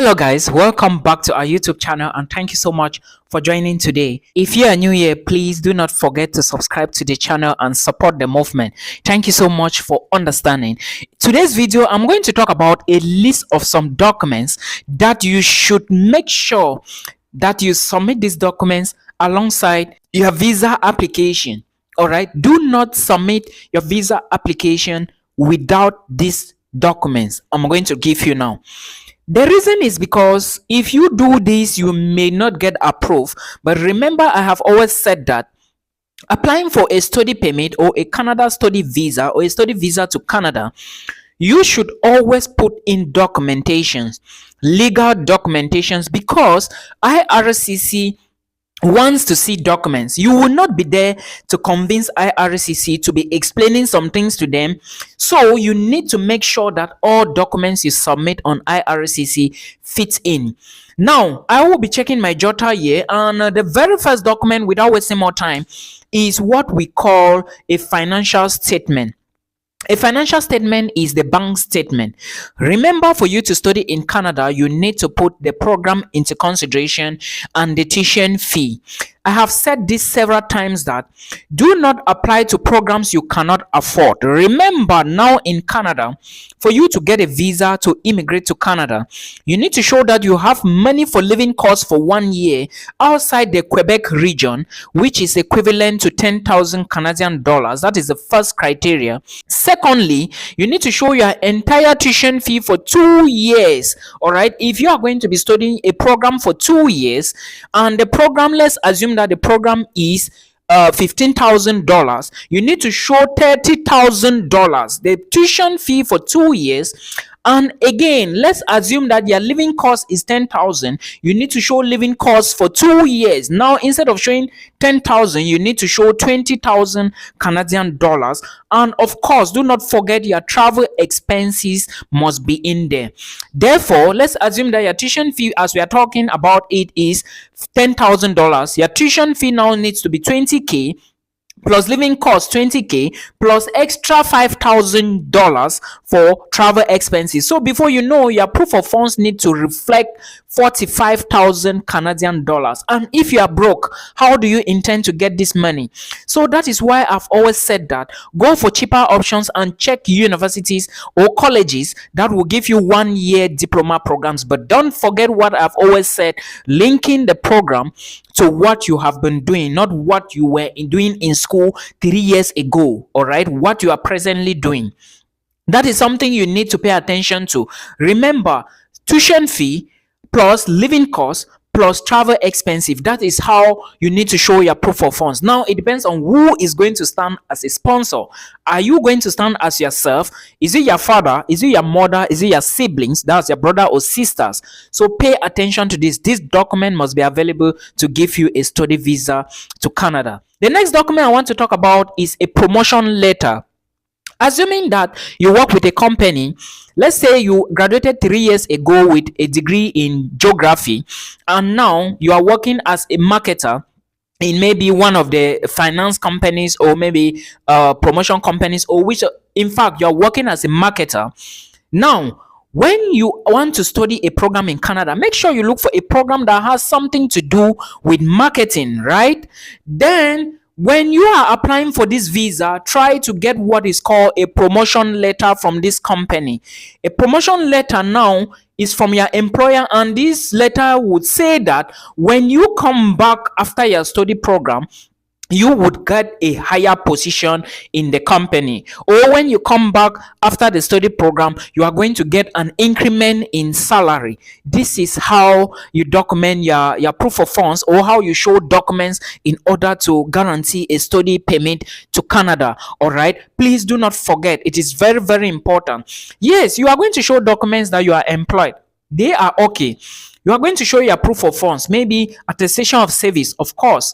Hello guys, welcome back to our YouTube channel and thank you so much for joining today. If you are new here, please do not forget to subscribe to the channel and support the movement. Thank you so much for understanding. Today's video, I'm going to talk about a list of some documents that you should make sure that you submit these documents alongside your visa application. All right, do not submit your visa application without these documents I'm going to give you now. The reason is because if you do this, you may not get approved. But remember, I have always said that applying for a study permit or a Canada study visa or a study visa to Canada, you should always put in documentations, legal documentations, because IRCC wants to see documents. You will not be there to convince IRCC to be explaining some things to them. So you need to make sure that all documents you submit on IRCC fits in. Now, I will be checking my jotter here, and the very first document, without wasting more time, is what we call a financial statement. A financial statement is the bank statement. Remember, for you to study in Canada, you need to put the program into consideration and the tuition fee. I have said this several times that do not apply to programs you cannot afford. Remember, now in Canada, for you to get a visa to immigrate to Canada, you need to show that you have money for living costs for 1 year outside the Quebec region, which is equivalent to 10,000 Canadian dollars. That is the first criteria. Secondly, you need to show your entire tuition fee for 2 years. All right, if you are going to be studying a program for 2 years, and the program, let's assume that the program is $15,000, you need to show $30,000 the tuition fee for 2 years. And again, let's assume that your living cost is 10,000. You need to show living costs for 2 years. Now, instead of showing 10,000, you need to show 20,000 Canadian dollars. And of course, do not forget your travel expenses must be in there. Therefore, let's assume that your tuition fee, as we are talking about it, is $10,000. Your tuition fee now needs to be 20K, plus living cost 20K, plus extra $5,000 for travel expenses. So before you know, your proof of funds need to reflect 45,000 Canadian dollars. And if you are broke, how do you intend to get this money? So that is why I've always said that go for cheaper options and check universities or colleges that will give you 1 year diploma programs. But don't forget what I've always said, linking the program to what you have been doing, not what you were doing in school 3 years ago. All right, what you are presently doing. That is something you need to pay attention to. Remember, tuition fee plus living costs plus travel expensive. That is how you need to show your proof of funds. Now, it depends on who is going to stand as a sponsor. Are you going to stand as yourself? Is it your father? Is it your mother? Is it your siblings? That's your brother or sisters. So pay attention to this. This document must be available to give you a study visa to Canada. The next document I want to talk about is a promotion letter. Assuming that you work with a company, let's say you graduated 3 years ago with a degree in geography, and now you are working as a marketer in maybe one of the finance companies or maybe promotion companies, or which, in fact, you are working as a marketer. Now, when you want to study a program in Canada, make sure you look for a program that has something to do with marketing, right? Then, when you are applying for this visa, try to get what is called a promotion letter from this company. A promotion letter now is from your employer, and this letter would say that when you come back after your study program, you would get a higher position in the company. Or when you come back after the study program, you are going to get an increment in salary. This is how you document your proof of funds, or how you show documents in order to guarantee a study permit to Canada. All right, please do not forget, it is very, very important. Yes, you are going to show documents that you are employed. They are okay. You are going to show your proof of funds, maybe attestation of service, of course.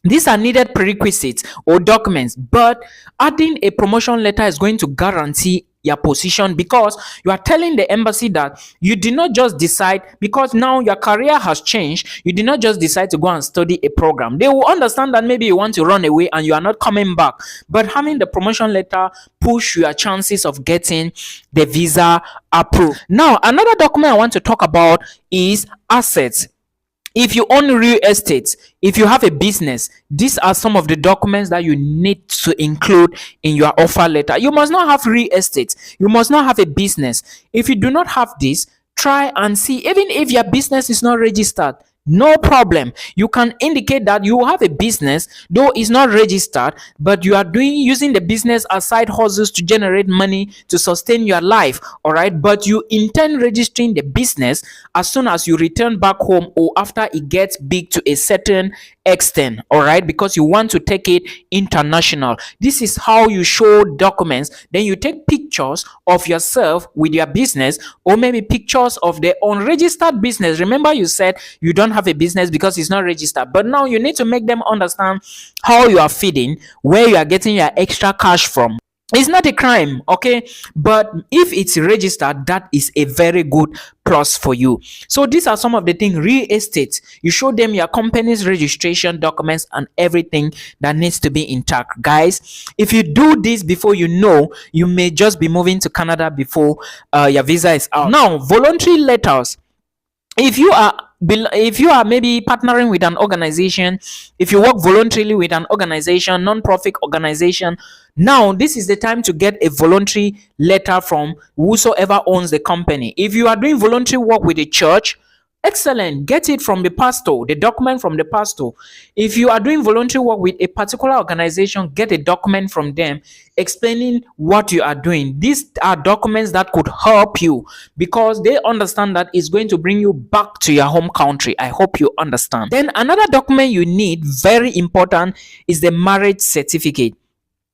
These are needed prerequisites or documents, but adding a promotion letter is going to guarantee your position, because you are telling the embassy that you did not just decide, because now your career has changed, you did not just decide to go and study a program. They will understand that maybe you want to run away and you are not coming back, but having the promotion letter push your chances of getting the visa approved. Now, another document I want to talk about is assets. If you own real estate, if you have a business, these are some of the documents that you need to include in your offer letter. You must not have real estate. You must not have a business. If you do not have this, try and see. Even if your business is not registered, no problem. You can indicate that you have a business, though it's not registered, but you are using the business as side hustles to generate money to sustain your life. All right, but you intend registering the business as soon as you return back home, or after it gets big to a certain extent. All right, because you want to take it international. This is how you show documents. Then you take pictures of yourself with your business, or maybe pictures of the unregistered business. Remember, you said you don't have a business because it's not registered, but now you need to make them understand how you are feeding, where you are getting your extra cash from. It's not a crime, okay? But if it's registered, that is a very good plus for you. So these are some of the things. Real estate, you show them your company's registration documents and everything that needs to be intact. Guys, if you do this before you know, you may just be moving to Canada before your visa is out. Now, voluntary letters. If you are maybe partnering with an organization, if you work voluntarily with an organization, non-profit organization, now this is the time to get a voluntary letter from whosoever owns the company. If you are doing voluntary work with a church, excellent, get it from the pastor, the document from the pastor. If you are doing voluntary work with a particular organization, get a document from them explaining what you are doing. These are documents that could help you, because they understand that it's going to bring you back to your home country. I hope you understand. Then another document you need, very important, is the marriage certificate.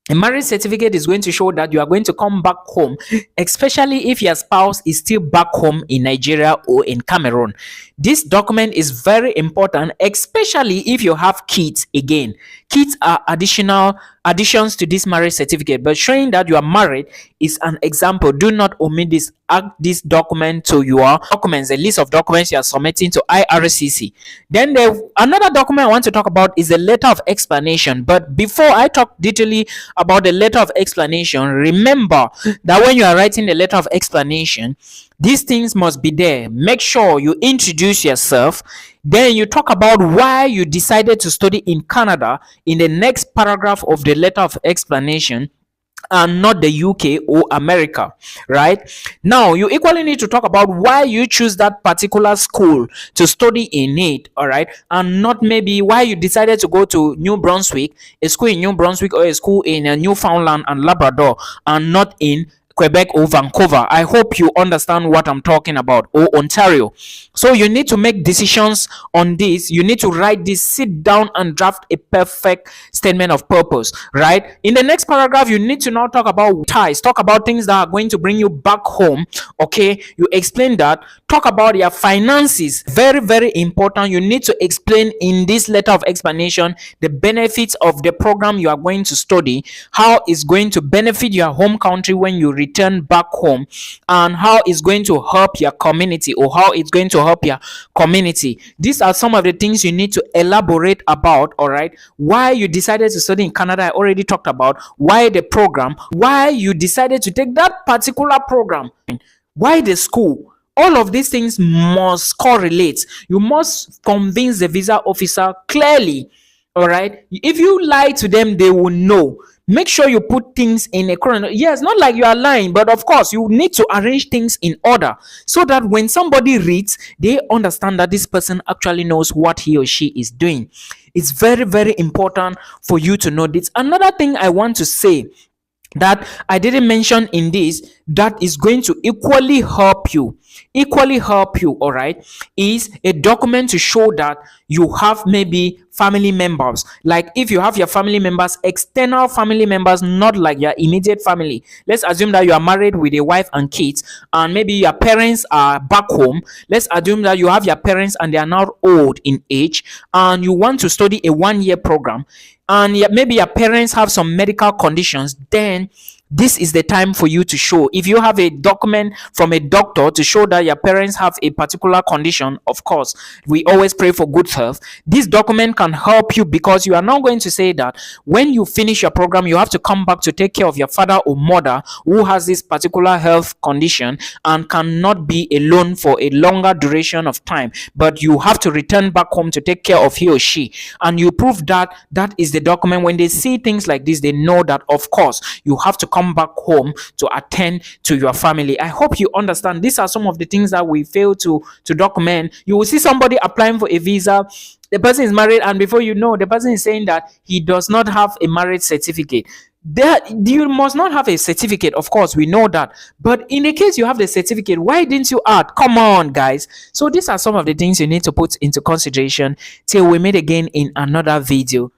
A marriage certificate is going to show that you are going to come back home, especially if your spouse is still back home in Nigeria or in Cameroon. This document is very important, especially if you have kids. Again, kids are additions to this marriage certificate, but showing that you are married is an example. Do not omit this. Add this document to your documents, the list of documents you are submitting to IRCC. Then another document I want to talk about is the letter of explanation. But before I talk detailedly about the letter of explanation, remember that when you are writing the letter of explanation, these things must be there. Make sure you introduce yourself. Then you talk about why you decided to study in Canada in the next paragraph of the letter of explanation, and not the UK or America. Right now, you equally need to talk about why you choose that particular school to study in it. All right, and not maybe why you decided to go to New Brunswick, a school in New Brunswick, or a school in Newfoundland and Labrador, and not in Quebec or Vancouver. I hope you understand what I'm talking about, or Ontario. So you need to make decisions on this. You need to write this, sit down and draft a perfect statement of purpose. Right, in the next paragraph, you need to now talk about ties, talk about things that are going to bring you back home. Okay, you explain that. Talk about your finances, very, very important. You need to explain in this letter of explanation the benefits of the program you are going to study, how it's going to benefit your home country when you return back home, and how it's going to help your community, or how it's going to help your community. These are some of the things you need to elaborate about. All right, why you decided to study in Canada, I already talked about. Why the program, why you decided to take that particular program, why the school. All of these things must correlate. You must convince the visa officer clearly. All right, if you lie to them, they will know. Make sure you put things in a current. Yes, not like you are lying, but of course you need to arrange things in order, so that when somebody reads, they understand that this person actually knows what he or she is doing. It's very, very important for you to know this. Another thing I want to say that I didn't mention in this, that is going to equally help you, all right, is a document to show that you have maybe family members. Like if you have your family members, external family members, not like your immediate family. Let's assume that you are married with a wife and kids, and maybe your parents are back home. Let's assume that you have your parents and they are now old in age, and you want to study a 1-year program, and maybe your parents have some medical conditions. Then This is the time for you to show. If you have a document from a doctor to show that your parents have a particular condition, of course, we always pray for good health. This document can help you, because you are not going to say that when you finish your program, you have to come back to take care of your father or mother who has this particular health condition and cannot be alone for a longer duration of time, but you have to return back home to take care of he or she. And you prove that that is the document. When they see things like this, they know that, of course, you have to come back home to attend to your family. I hope you understand. These are some of the things that we fail to document. You will see somebody applying for a visa. The person is married, and before you know, the person is saying that he does not have a marriage certificate. That you must not have a certificate, of course, we know that. But in the case you have the certificate, why didn't you add? Come on, guys. So these are some of the things you need to put into consideration. Till we meet again in another video.